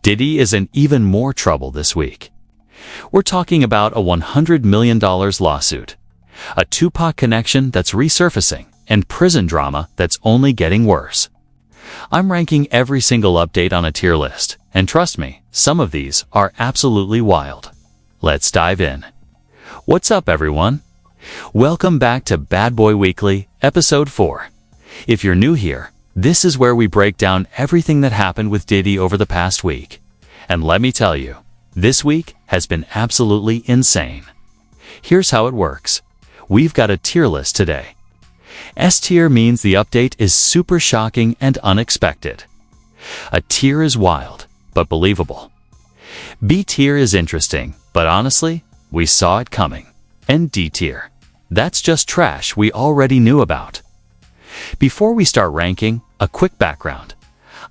Diddy is in even more trouble this week. We're talking about a $100 million lawsuit, a Tupac connection that's resurfacing, and prison drama that's only getting worse. I'm ranking every single update on a tier list, and trust me, some of these are absolutely wild. Let's dive in. What's up, everyone? Welcome back to Bad Boy Weekly, Episode 4. If you're new here, this is where we break down everything that happened with Diddy over the past week. And let me tell you, this week has been absolutely insane. Here's how it works. We've got a tier list today. S tier means the update is super shocking and unexpected. A tier is wild, but believable. B tier is interesting, but honestly, we saw it coming. And D tier. That's just trash we already knew about. Before we start ranking, a quick background.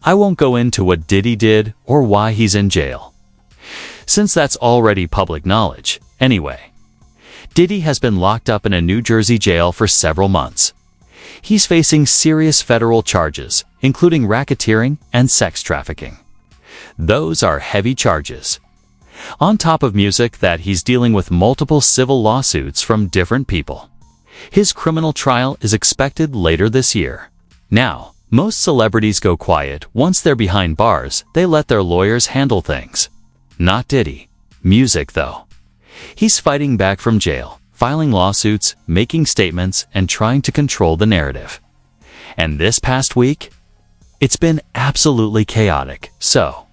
I won't go into what Diddy did or why he's in jail, since that's already public knowledge. Anyway, Diddy has been locked up in a New Jersey jail for several months. He's facing serious federal charges, including racketeering and sex trafficking. Those are heavy charges. On top of music that he's dealing with multiple civil lawsuits from different people. His criminal trial is expected later this year. Now, most celebrities go quiet once they're behind bars. They let their lawyers handle things. Not Diddy. Music, though. He's fighting back from jail, filing lawsuits, making statements, and trying to control the narrative. And this past week, it's been absolutely chaotic. So,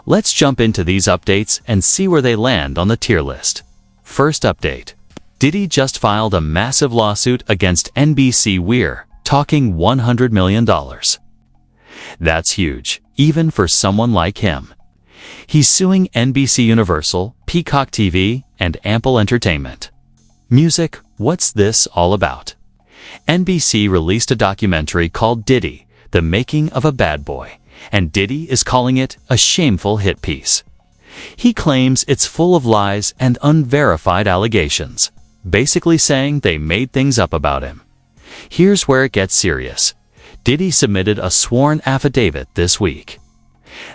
let's jump into these updates and see where they land on the tier list. First update. Diddy just filed a massive lawsuit against NBC Weir, talking $100 million. That's huge, even for someone like him. He's suing NBC Universal, Peacock TV, and Ample Entertainment. Music, what's this all about? NBC released a documentary called Diddy, The Making of a Bad Boy, and Diddy is calling it a shameful hit piece. He claims it's full of lies and unverified allegations, basically saying they made things up about him. Here's where it gets serious. Diddy submitted a sworn affidavit this week.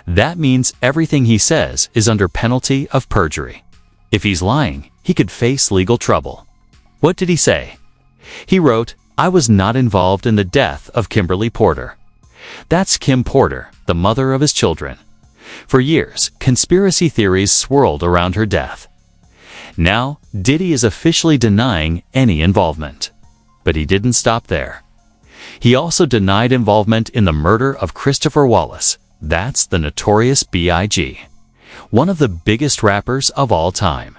That means everything he says is under penalty of perjury. If he's lying, he could face legal trouble. What did he say? He wrote, "I was not involved in the death of Kimberly Porter." That's Kim Porter, the mother of his children. For years, conspiracy theories swirled around her death. Now, Diddy is officially denying any involvement. But he didn't stop there. He also denied involvement in the murder of Christopher Wallace. That's the Notorious B.I.G., one of the biggest rappers of all time.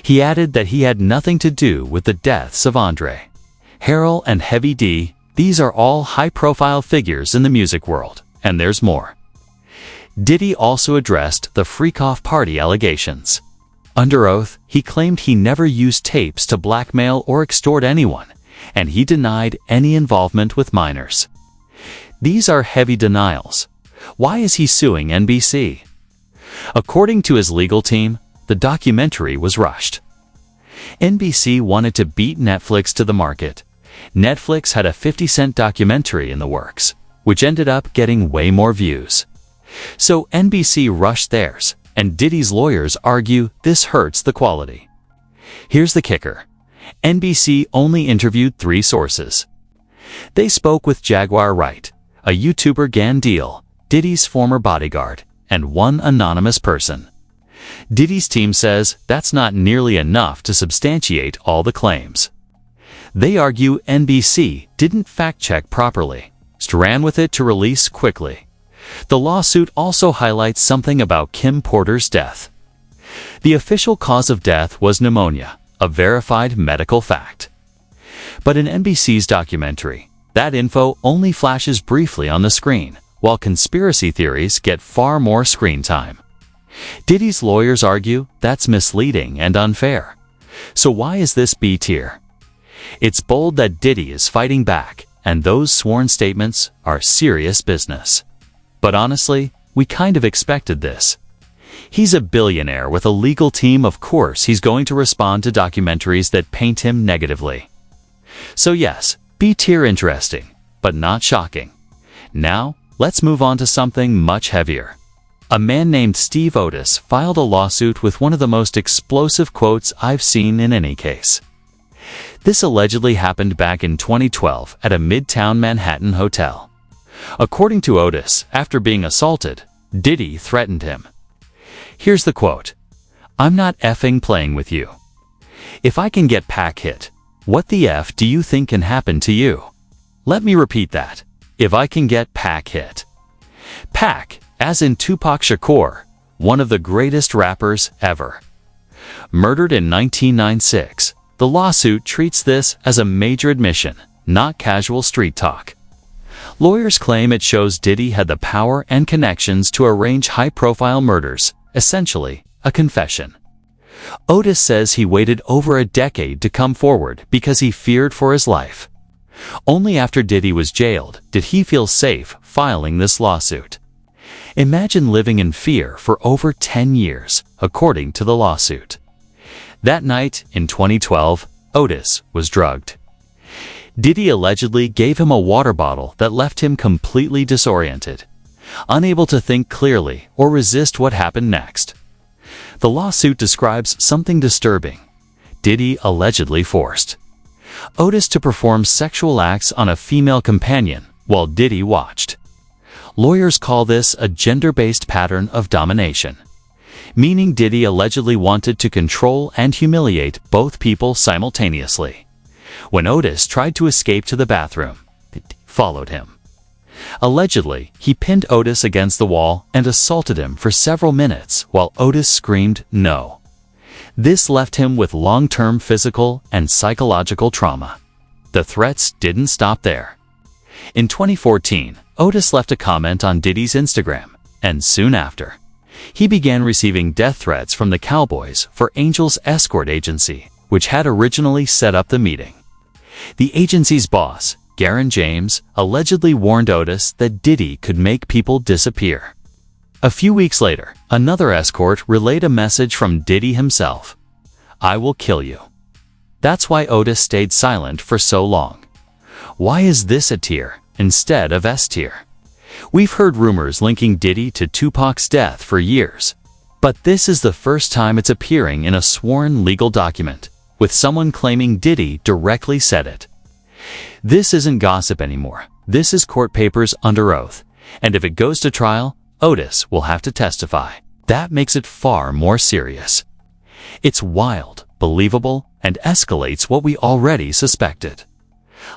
He added that he had nothing to do with the deaths of Andre Harrell and Heavy D. These are all high-profile figures in the music world, and there's more. Diddy also addressed the freak-off party allegations. Under oath, he claimed he never used tapes to blackmail or extort anyone, and he denied any involvement with minors. These are heavy denials. Why is he suing NBC? According to his legal team, the documentary was rushed. NBC wanted to beat Netflix to the market. Netflix had a 50-cent documentary in the works, which ended up getting way more views. So NBC rushed theirs, and Diddy's lawyers argue this hurts the quality. Here's the kicker. NBC only interviewed 3 sources. They spoke with Jaguar Wright, a YouTuber Gan Deal, Diddy's former bodyguard, and one anonymous person. Diddy's team says that's not nearly enough to substantiate all the claims. They argue NBC didn't fact-check properly, just ran with it to release quickly. The lawsuit also highlights something about Kim Porter's death. The official cause of death was pneumonia, a verified medical fact. But in NBC's documentary, that info only flashes briefly on the screen, while conspiracy theories get far more screen time. Diddy's lawyers argue that's misleading and unfair. So why is this B tier? It's bold that Diddy is fighting back, and those sworn statements are serious business. But honestly, we kind of expected this. He's a billionaire with a legal team. Of course he's going to respond to documentaries that paint him negatively. So yes, B tier interesting, but not shocking. Now, let's move on to something much heavier. A man named Steve Otis filed a lawsuit with one of the most explosive quotes I've seen in any case. This allegedly happened back in 2012 at a Midtown Manhattan hotel. According to Otis, after being assaulted, Diddy threatened him. Here's the quote: "I'm not effing playing with you. If I can get Pac hit, what the F do you think can happen to you?" Let me repeat that. If I can get Pac hit. Pac, as in Tupac Shakur, one of the greatest rappers ever. Murdered in 1996, the lawsuit treats this as a major admission, not casual street talk. Lawyers claim it shows Diddy had the power and connections to arrange high-profile murders, essentially a confession. Otis says he waited over a decade to come forward because he feared for his life. Only after Diddy was jailed did he feel safe filing this lawsuit. Imagine living in fear for over 10 years, according to the lawsuit. That night, in 2012, Otis was drugged. Diddy allegedly gave him a water bottle that left him completely disoriented, unable to think clearly or resist what happened next. The lawsuit describes something disturbing. Diddy allegedly forced Otis to perform sexual acts on a female companion while Diddy watched. Lawyers call this a gender-based pattern of domination, meaning Diddy allegedly wanted to control and humiliate both people simultaneously. When Otis tried to escape to the bathroom, Diddy followed him. Allegedly, he pinned Otis against the wall and assaulted him for several minutes while Otis screamed no. This left him with long-term physical and psychological trauma. The threats didn't stop there. In 2014, Otis left a comment on Diddy's Instagram, and soon after, he began receiving death threats from the Cowboys for Angels escort agency, which had originally set up the meeting. The agency's boss, Garon James, allegedly warned Otis that Diddy could make people disappear. A few weeks later, another escort relayed a message from Diddy himself: "I will kill you." That's why Otis stayed silent for so long. Why is this a tier instead of S tier? We've heard rumors linking Diddy to Tupac's death for years, but this is the first time it's appearing in a sworn legal document, with someone claiming Diddy directly said it. This isn't gossip anymore. This is court papers under oath, and if it goes to trial, Otis will have to testify. That makes it far more serious. It's wild, believable, and escalates what we already suspected.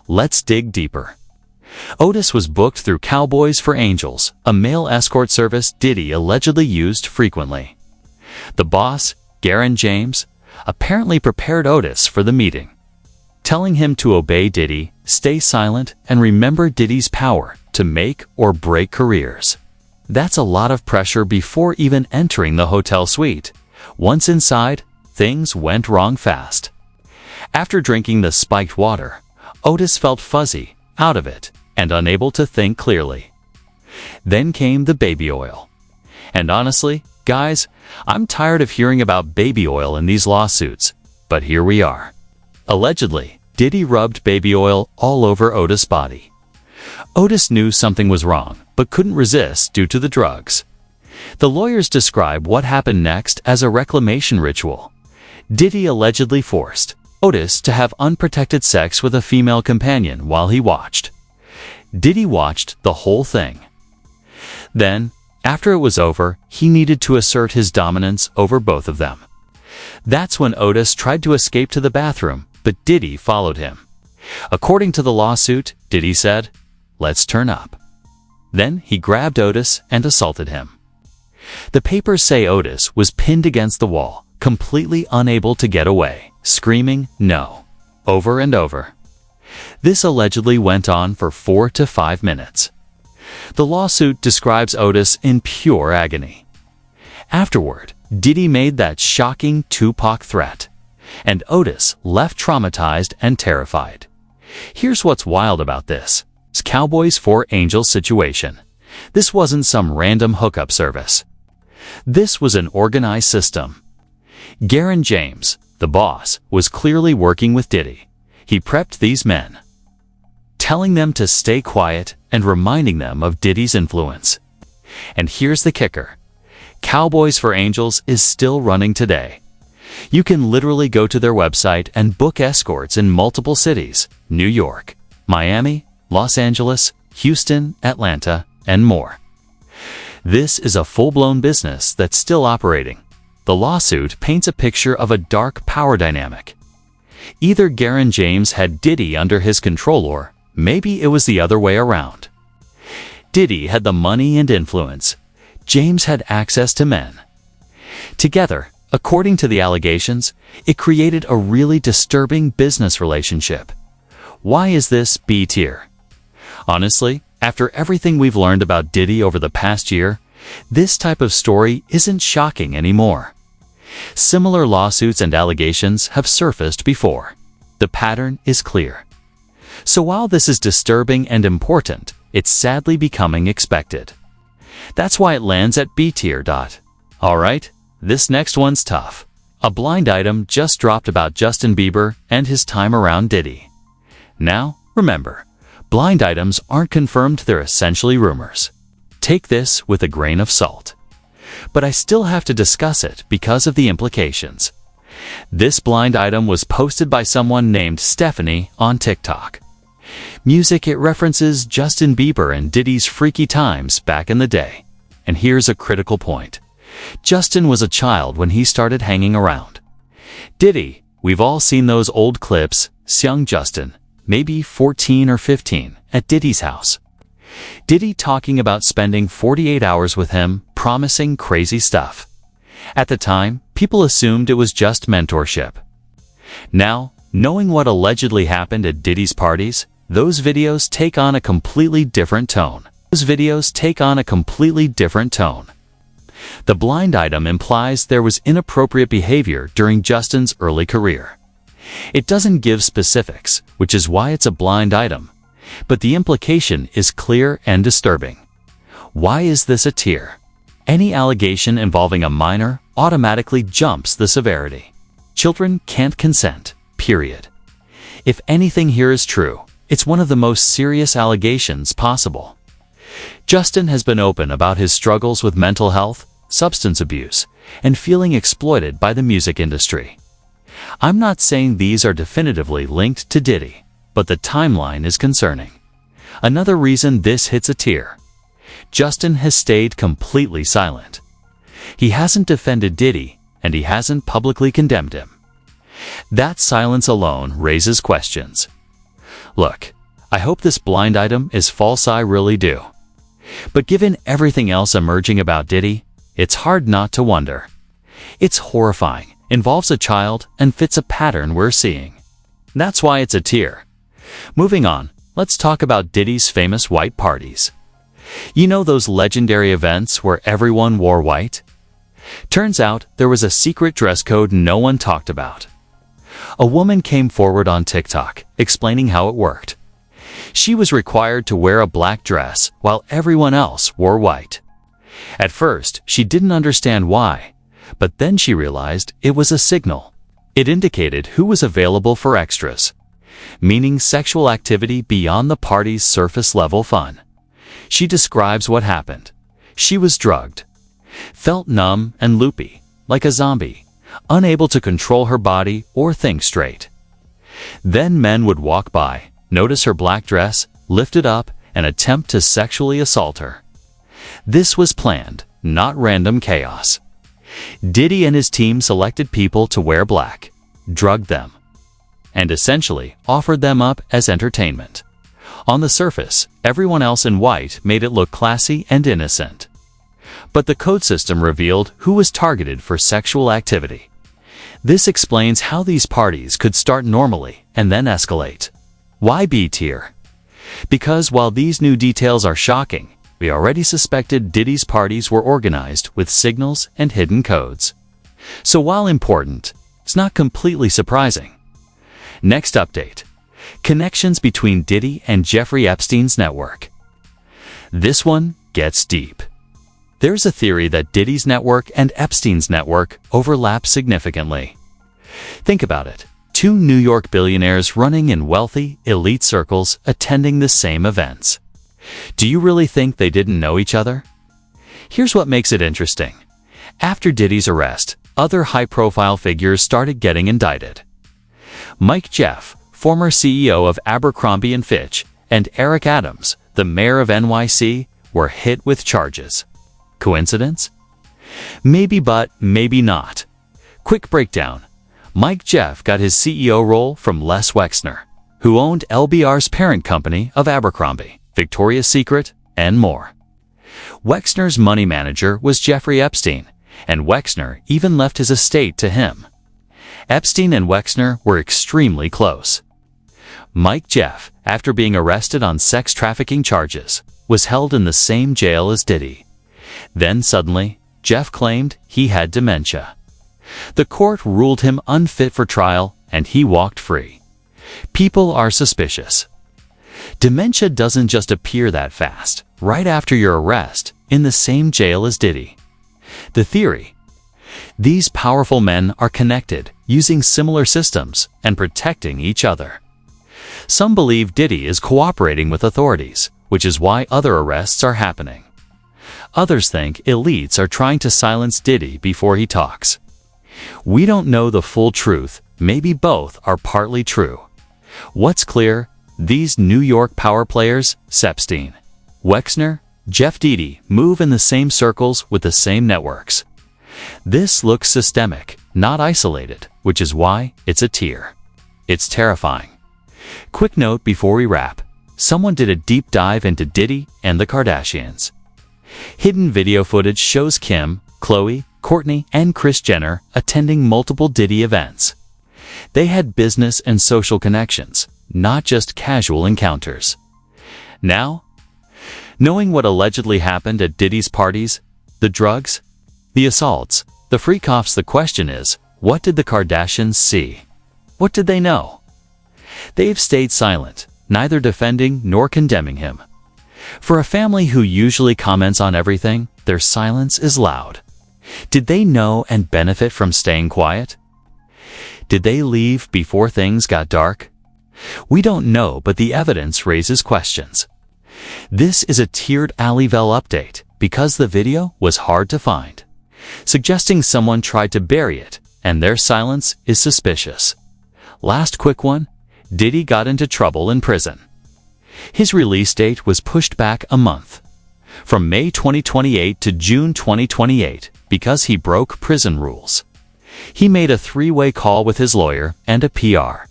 Let's dig deeper. Otis was booked through Cowboys for Angels, a male escort service Diddy allegedly used frequently. The boss, Garon James, apparently prepared Otis for the meeting, telling him to obey Diddy, stay silent, and remember Diddy's power to make or break careers. That's a lot of pressure before even entering the hotel suite. Once inside, things went wrong fast. After drinking the spiked water, Otis felt fuzzy, out of it, and unable to think clearly. Then came the baby oil. And honestly, guys, I'm tired of hearing about baby oil in these lawsuits, but here we are. Allegedly, Diddy rubbed baby oil all over Otis' body. Otis knew something was wrong, but couldn't resist due to the drugs. The lawyers describe what happened next as a reclamation ritual. Diddy allegedly forced Otis to have unprotected sex with a female companion while he watched. Diddy watched the whole thing. Then, after it was over, he needed to assert his dominance over both of them. That's when Otis tried to escape to the bathroom, but Diddy followed him. According to the lawsuit, Diddy said, "Let's turn up." Then he grabbed Otis and assaulted him. The papers say Otis was pinned against the wall, completely unable to get away, screaming "no" over and over. This allegedly went on for 4 to 5 minutes. The lawsuit describes Otis in pure agony. Afterward, Diddy made that shocking Tupac threat, and Otis left traumatized and terrified. Here's what's wild about this. It's Cowboys for Angels situation. This wasn't some random hookup service. This was an organized system. Garon James, the boss, was clearly working with Diddy. He prepped these men, telling them to stay quiet and reminding them of Diddy's influence. And here's the kicker. Cowboys for Angels is still running today. You can literally go to their website and book escorts in multiple cities: New York, Miami, Los Angeles, Houston, Atlanta, and more. This is a full-blown business that's still operating. The lawsuit paints a picture of a dark power dynamic. Either Garon James had Diddy under his control, or maybe it was the other way around. Diddy had the money and influence. James had access to men. Together, according to the allegations, it created a really disturbing business relationship. Why is this B tier? Honestly, after everything we've learned about Diddy over the past year, this type of story isn't shocking anymore. Similar lawsuits and allegations have surfaced before. The pattern is clear. So while this is disturbing and important, it's sadly becoming expected. That's why it lands at B tier. Alright, this next one's tough. A blind item just dropped about Justin Bieber and his time around Diddy. Now, remember, blind items aren't confirmed, they're essentially rumors. Take this with a grain of salt. But I still have to discuss it because of the implications. This blind item was posted by someone named Stephanie on TikTok. Music, it references Justin Bieber and Diddy's freaky times back in the day. And here's a critical point. Justin was a child when he started hanging around Diddy. We've all seen those old clips, young Justin, maybe 14 or 15, at Diddy's house. Diddy talking about spending 48 hours with him, promising crazy stuff. At the time, people assumed it was just mentorship. Now, knowing what allegedly happened at Diddy's parties, those videos take on a completely different tone. The blind item implies there was inappropriate behavior during Justin's early career. It doesn't give specifics, which is why it's a blind item. But the implication is clear and disturbing. Why is this a tier? Any allegation involving a minor automatically jumps the severity. Children can't consent, period. If anything here is true, it's one of the most serious allegations possible. Justin has been open about his struggles with mental health, substance abuse, and feeling exploited by the music industry. I'm not saying these are definitively linked to Diddy, but the timeline is concerning. Another reason this hits a tier. Justin has stayed completely silent. He hasn't defended Diddy, and he hasn't publicly condemned him. That silence alone raises questions. Look, I hope this blind item is false, I really do. But given everything else emerging about Diddy, it's hard not to wonder. It's horrifying, involves a child, and fits a pattern we're seeing. That's why it's a tier. Moving on, let's talk about Diddy's famous white parties. You know those legendary events where everyone wore white? Turns out there was a secret dress code no one talked about. A woman came forward on TikTok, explaining how it worked. She was required to wear a black dress while everyone else wore white. At first, she didn't understand why, but then she realized it was a signal. It indicated who was available for extras, meaning sexual activity beyond the party's surface-level fun. She describes what happened. She was drugged, felt numb and loopy, like a zombie, unable to control her body or think straight. Then men would walk by, notice her black dress, lift it up, and attempt to sexually assault her. This was planned, not random chaos. Diddy and his team selected people to wear black, drugged them, and essentially offered them up as entertainment. On the surface, everyone else in white made it look classy and innocent. But the code system revealed who was targeted for sexual activity. This explains how these parties could start normally and then escalate. Why B tier? Because while these new details are shocking, we already suspected Diddy's parties were organized with signals and hidden codes. So while important, it's not completely surprising. Next update. Connections between Diddy and Jeffrey Epstein's network. This one gets deep. There's a theory that Diddy's network and Epstein's network overlap significantly. Think about it. Two New York billionaires running in wealthy, elite circles attending the same events. Do you really think they didn't know each other? Here's what makes it interesting. After Diddy's arrest, other high-profile figures started getting indicted. Mike Jeff, former CEO of Abercrombie & Fitch, and Eric Adams, the mayor of NYC, were hit with charges. Coincidence? Maybe, but maybe not. Quick breakdown. Mike Jeff got his CEO role from Les Wexner, who owned LBR's parent company of Abercrombie, Victoria's Secret, and more. Wexner's money manager was Jeffrey Epstein, and Wexner even left his estate to him. Epstein and Wexner were extremely close. Mike Jeff, after being arrested on sex trafficking charges, was held in the same jail as Diddy. Then suddenly, Jeff claimed he had dementia. The court ruled him unfit for trial, and he walked free. People are suspicious. Dementia doesn't just appear that fast, right after your arrest, in the same jail as Diddy. The theory: these powerful men are connected, using similar systems, and protecting each other. Some believe Diddy is cooperating with authorities, which is why other arrests are happening. Others think elites are trying to silence Diddy before he talks. We don't know the full truth, maybe both are partly true. What's clear? These New York power players, Epstein, Wexner, Jeff Diddy, move in the same circles with the same networks. This looks systemic, not isolated, which is why it's a tier. It's terrifying. Quick note before we wrap. Someone did a deep dive into Diddy and the Kardashians. Hidden video footage shows Kim, Khloe, Kourtney, and Kris Jenner attending multiple Diddy events. They had business and social connections, not just casual encounters. Now, knowing what allegedly happened at Diddy's parties, the drugs, the assaults, the freak-offs, the question is, what did the Kardashians see? What did they know? They've stayed silent, neither defending nor condemning him. For a family who usually comments on everything, their silence is loud. Did they know and benefit from staying quiet? Did they leave before things got dark? We don't know, but the evidence raises questions. This is a tiered Alleyville update because the video was hard to find, suggesting someone tried to bury it, and their silence is suspicious. Last quick one, Diddy got into trouble in prison. His release date was pushed back a month, from May 2028 to June 2028, because he broke prison rules. He made a three-way call with his lawyer and a PR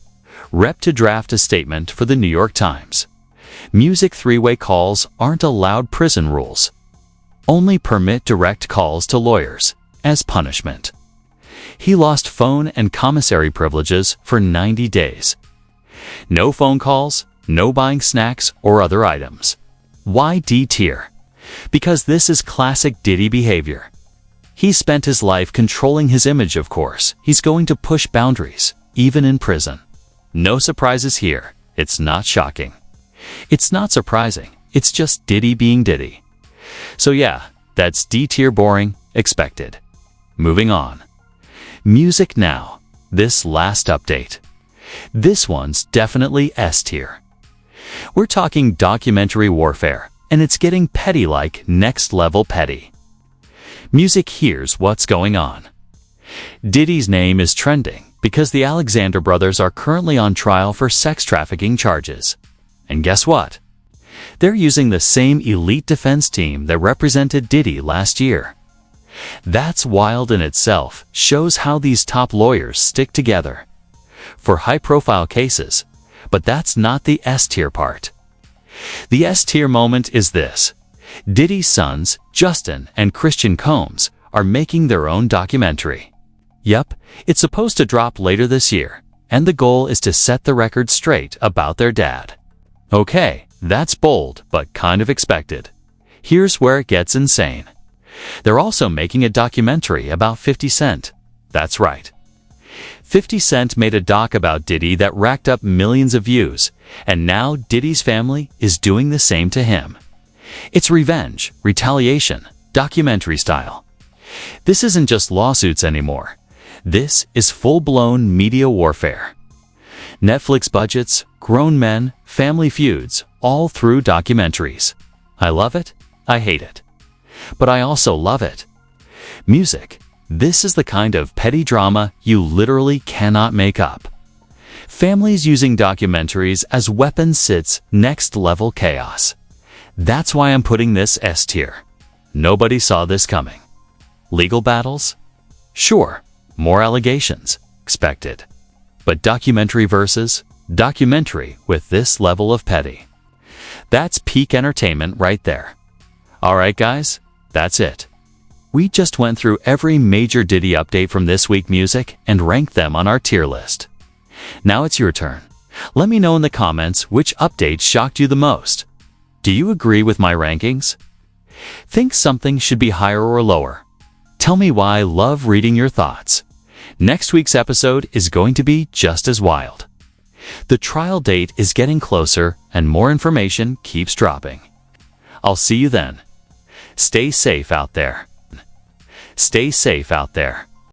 rep to draft a statement for the New York Times. Music three-way calls aren't allowed prison rules. Only permit direct calls to lawyers, as punishment. He lost phone and commissary privileges for 90 days. No phone calls, no buying snacks or other items. Why D tier? Because this is classic Diddy behavior. He spent his life controlling his image, of course. He's going to push boundaries, even in prison. No surprises here. It's not shocking. It's not surprising. It's just Diddy being Diddy. So yeah, that's D tier boring, expected. Moving on. Music now. This last update. This one's definitely S tier. We're talking documentary warfare, and it's getting petty, like next level petty. Music, here's what's going on. Diddy's name is trending because the Alexander brothers are currently on trial for sex trafficking charges. And guess what? They're using the same elite defense team that represented Diddy last year. That's wild in itself, shows how these top lawyers stick together for high-profile cases. But that's not the S-tier part. The S-tier moment is this. Diddy's sons, Justin and Christian Combs, are making their own documentary. Yep, it's supposed to drop later this year, and the goal is to set the record straight about their dad. Okay, that's bold, but kind of expected. Here's where it gets insane. They're also making a documentary about 50 Cent. That's right. 50 Cent made a doc about Diddy that racked up millions of views, and now Diddy's family is doing the same to him. It's revenge, retaliation, documentary style. This isn't just lawsuits anymore. This is full-blown media warfare. Netflix budgets, grown men, family feuds, all through documentaries. I love it, I hate it. But I also love it. Music. This is the kind of petty drama you literally cannot make up. Families using documentaries as weapons sits next-level chaos. That's why I'm putting this S tier. Nobody saw this coming. Legal battles? Sure, more allegations, expected. But documentary versus documentary with this level of petty. That's peak entertainment right there. Alright guys, that's it. We just went through every major Diddy update from this week music and ranked them on our tier list. Now it's your turn. Let me know in the comments which updates shocked you the most. Do you agree with my rankings? Think something should be higher or lower? Tell me why. I love reading your thoughts. Next week's episode is going to be just as wild. The trial date is getting closer and more information keeps dropping. I'll see you then. Stay safe out there. Stay safe out there.